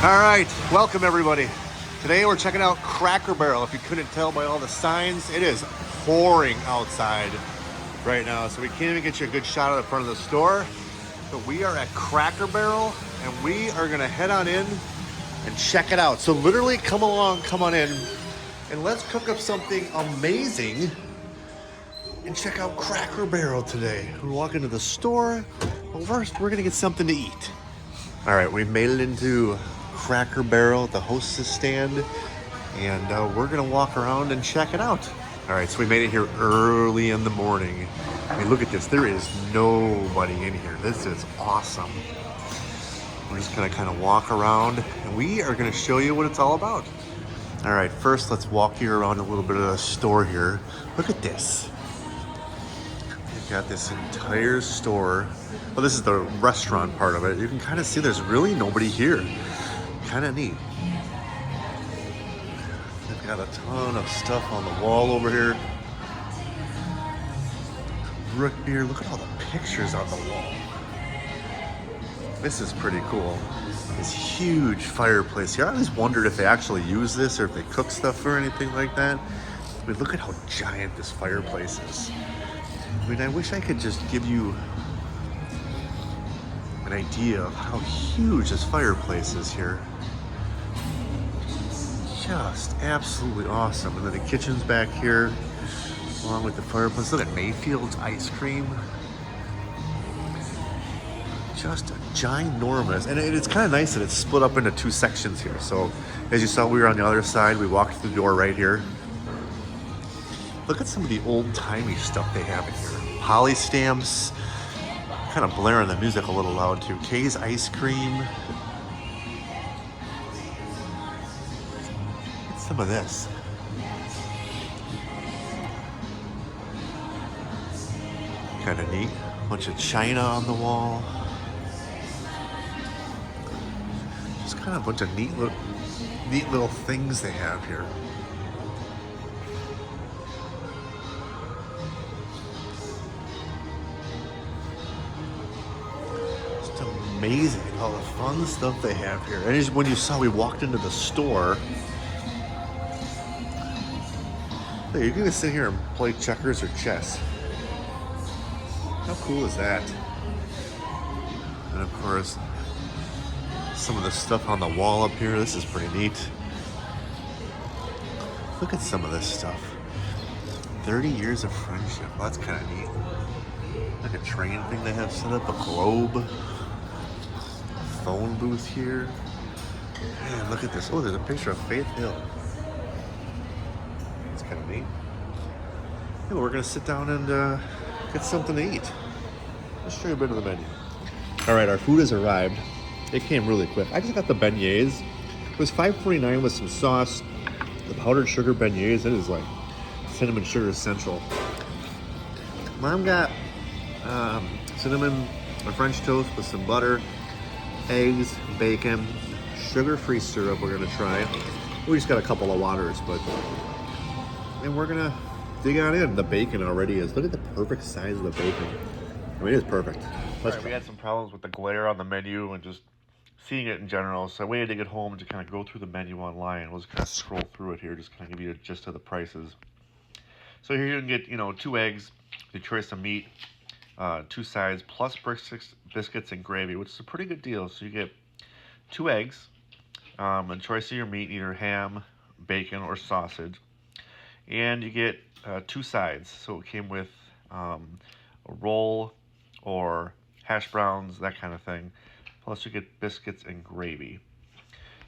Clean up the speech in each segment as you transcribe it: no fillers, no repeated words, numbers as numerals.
All right, welcome everybody. Today we're checking out Cracker Barrel. If you couldn't tell by all the signs, it is pouring outside right now, so we can't even get you a good shot of the front of the store. But we are at Cracker Barrel, and we are gonna head on in and check it out. So literally, come along, come on in, and let's cook up something amazing and check out Cracker Barrel today. We walk into the store, but first we're gonna get something to eat. All right, we've made it into Cracker Barrel at the hostess stand, and we're gonna walk around and check it out. All right, so we made it here early in the morning. I mean, look at this, there is nobody in here. This is awesome. We're just gonna kind of walk around, and we are gonna show you what it's all about. All right, first let's walk you around a little bit of the store here. Look at this. We've got this entire store. Well, this is the restaurant part of it. You can kind of see there's really nobody here. Kind of neat. They've got a ton of stuff on the wall over here. Root beer. Look at all the pictures on the wall. This is pretty cool. This huge fireplace here. I always wondered if they actually use this or if they cook stuff or anything like that. I mean, look at how giant this fireplace is. I mean, I wish I could just give you an idea of how huge this fireplace is here. Just absolutely awesome. And then the kitchen's back here, along with the fireplace. Look at Mayfield's ice cream. Just ginormous. And it's kind of nice that it's split up into two sections here. So as you saw, we were on the other side. We walked through the door right here. Look at some of the old-timey stuff they have in here. Holly stamps. Kind of blaring the music a little loud too. Kay's ice cream. Get some of this. Kind of neat. Bunch of china on the wall. Just kind of a bunch of neat little things they have here. Amazing all the fun stuff they have here. And when you saw, we walked into the store. Hey, you're gonna sit here and play checkers or chess. How cool is that? And of course, some of the stuff on the wall up here. This is pretty neat. Look at some of this stuff. 30 years of friendship. Well, that's kind of neat. Like a train thing they have set up, a globe. Phone booth here. Man, look at this. Oh, there's a picture of Faith Hill. That's kind of neat. Yeah, well, we're gonna sit down and get something to eat. Let's show you a bit of the menu. All right, our food has arrived. It came really quick. I just got the beignets. It was $5.49 with some sauce. The powdered sugar beignets. It is like cinnamon sugar essential. Mom got cinnamon, a French toast with some butter, eggs, bacon, sugar-free syrup we're gonna try. We just got a couple of waters, and we're gonna dig on in. The bacon already is, look at the perfect size of the bacon. I mean, it is perfect. Right, we had some problems with the glare on the menu and just seeing it in general, so I waited to get home to kind of go through the menu online. We'll just kind of scroll through it here, just kind of give you a gist of the prices. So here you can get, 2 eggs, your choice of meat, 2 sides, plus biscuits and gravy, which is a pretty good deal. So you get 2 eggs, and choice of your meat, either ham, bacon, or sausage. And you get 2 sides. So it came with a roll or hash browns, that kind of thing. Plus you get biscuits and gravy.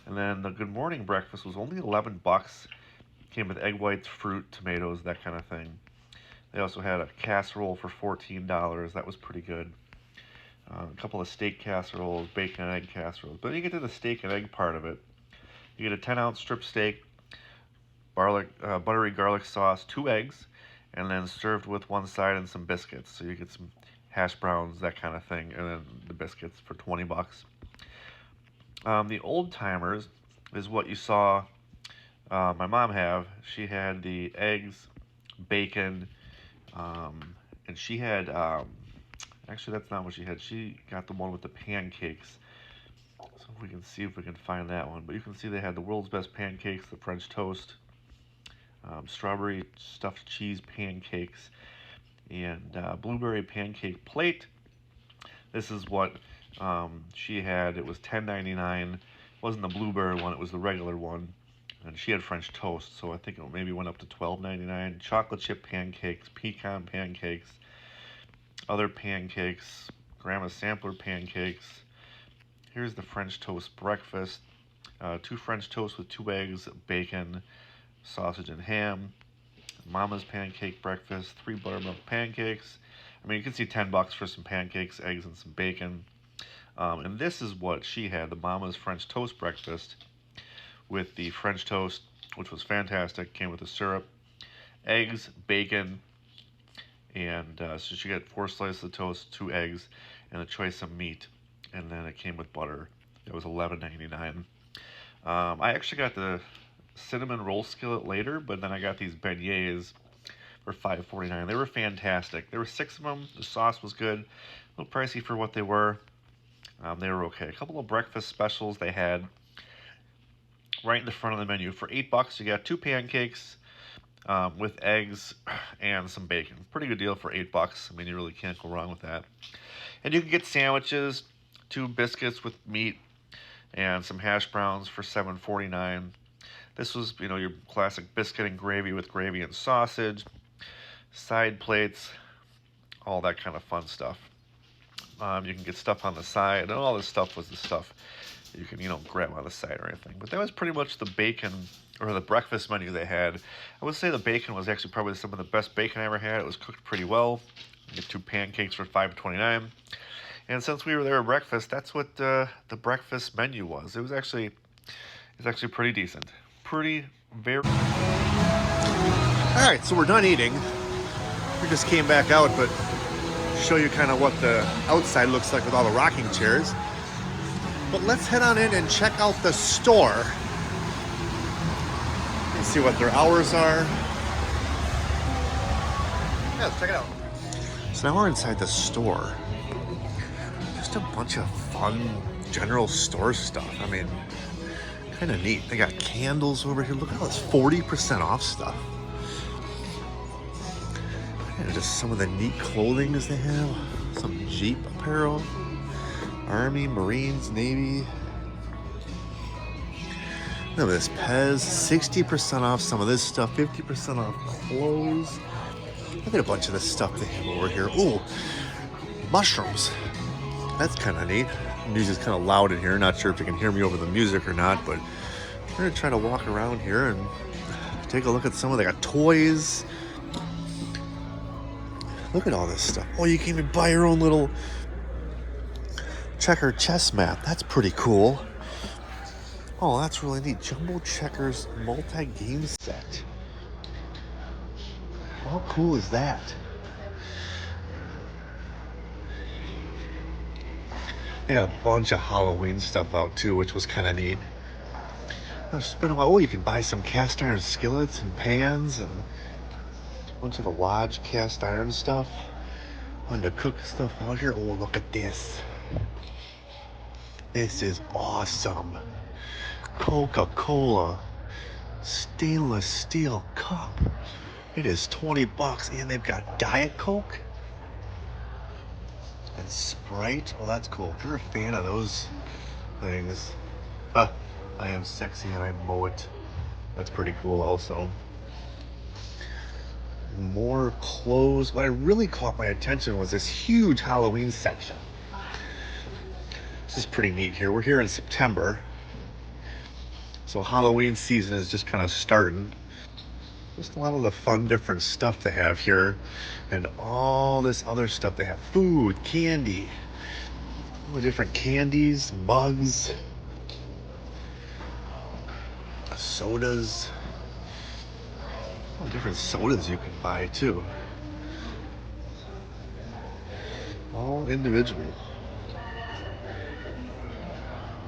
And then the good morning breakfast was only $11. Came with egg whites, fruit, tomatoes, that kind of thing. They also had a casserole for $14. That was pretty good. A couple of steak casseroles, bacon and egg casseroles. But you get to the steak and egg part of it. You get a 10-ounce strip steak, buttery garlic sauce, 2 eggs, and then served with 1 side and some biscuits. So you get some hash browns, that kind of thing, and then the biscuits for $20. The old timers is what you saw my mom have. She had the eggs, bacon, and she had, actually that's not what she had. She got the one with the pancakes. So So we can see if we can find that one. But you can see they had the world's best pancakes, the French toast, strawberry stuffed cheese pancakes, and blueberry pancake plate. This is what she had. It was $10.99. It wasn't the blueberry one, it was the regular one. And she had French toast, so I think it maybe went up to $12.99. Chocolate chip pancakes, pecan pancakes, other pancakes, grandma sampler pancakes. Here's the French toast breakfast. 2 French toasts with 2 eggs, bacon, sausage, and ham. Mama's pancake breakfast, 3 buttermilk pancakes. I mean, you can see $10 for some pancakes, eggs, and some bacon. And this is what she had, the Mama's French toast breakfast with the French toast, which was fantastic. Came with the syrup, eggs, bacon, and so she got 4 slices of toast, 2 eggs, and a choice of meat. And then it came with butter. It was $11.99. I actually got the cinnamon roll skillet later, but then I got these beignets for $5.49. They were fantastic. There were 6 of them. The sauce was good. A little pricey for what they were. They were okay. A couple of breakfast specials they had right in the front of the menu. For $8, you got 2 pancakes with eggs and some bacon. Pretty good deal for $8. I mean, you really can't go wrong with that. And you can get sandwiches, 2 biscuits with meat, and some hash browns for $7.49. This was, you know, your classic biscuit and gravy with gravy and sausage, side plates, all that kind of fun stuff. You can get stuff on the side, and all this stuff was the stuff you can, you know, grab on the side or anything. But that was pretty much the bacon, or the breakfast menu they had. I would say the bacon was actually probably some of the best bacon I ever had. It was cooked pretty well. You get 2 pancakes for $5.29. And since we were there at breakfast, that's what the breakfast menu was. It's actually pretty decent. Very. All right, so we're done eating. We just came back out, but show you kind of what the outside looks like with all the rocking chairs. But let's head on in and check out the store and see what their hours are. Yeah, let's check it out. So now we're inside the store. Just a bunch of fun general store stuff. I mean, kind of neat. They got candles over here. Look at all this 40% off stuff. And just some of the neat clothing they have. Some Jeep apparel. Army, Marines, Navy. Look at this Pez. 60% off some of this stuff. 50% off clothes. Look at a bunch of the stuff they have over here. Ooh, mushrooms. That's kind of neat. The music's kind of loud in here. Not sure if you can hear me over the music or not, but we're going to try to walk around here and take a look at some of. They got toys. Look at all this stuff. Oh, you can even buy your own little checker chess map. That's pretty cool. Oh, that's really neat. Jumbo Checkers multi-game set. How cool is that? They had a bunch of Halloween stuff out too, which was kind of neat. It's been a while. Oh, you can buy some cast iron skillets and pans and a bunch of the Lodge cast iron stuff. Fun to cook stuff out here. Oh, look at this. This is awesome. Coca-Cola stainless steel cup. It is $20, and they've got Diet Coke and Sprite. Well, that's cool. If you're a fan of those things, I am sexy and I mow it. That's pretty cool also. More clothes. What really caught my attention was this huge Halloween section. This is pretty neat here. We're here in September, so Halloween season is just kind of starting. Just a lot of the fun different stuff they have here, and all this other stuff they have. Food, candy, all the different candies, mugs, sodas. All the different sodas you can buy too. All individual.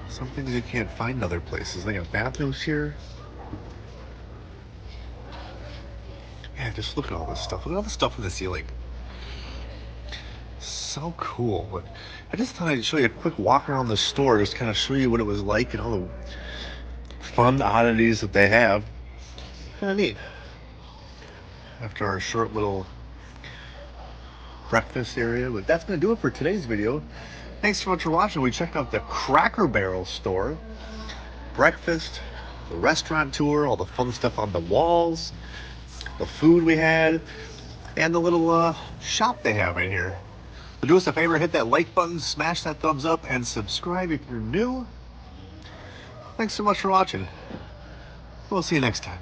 Some things you can't find other places. They got bathrooms here. Yeah, just look at all this stuff. Look at all the stuff in the ceiling. So cool. But I just thought I'd show you a quick walk around the store, just kind of show you what it was like and all the fun oddities that they have. Kind of neat. After our short little breakfast area, but that's going to do it for today's video. Thanks so much for watching. We checked out the Cracker Barrel store, breakfast, the restaurant tour, all the fun stuff on the walls, the food we had, and the little shop they have in here. So do us a favor, hit that like button, smash that thumbs up, and subscribe if you're new. Thanks so much for watching. We'll see you next time.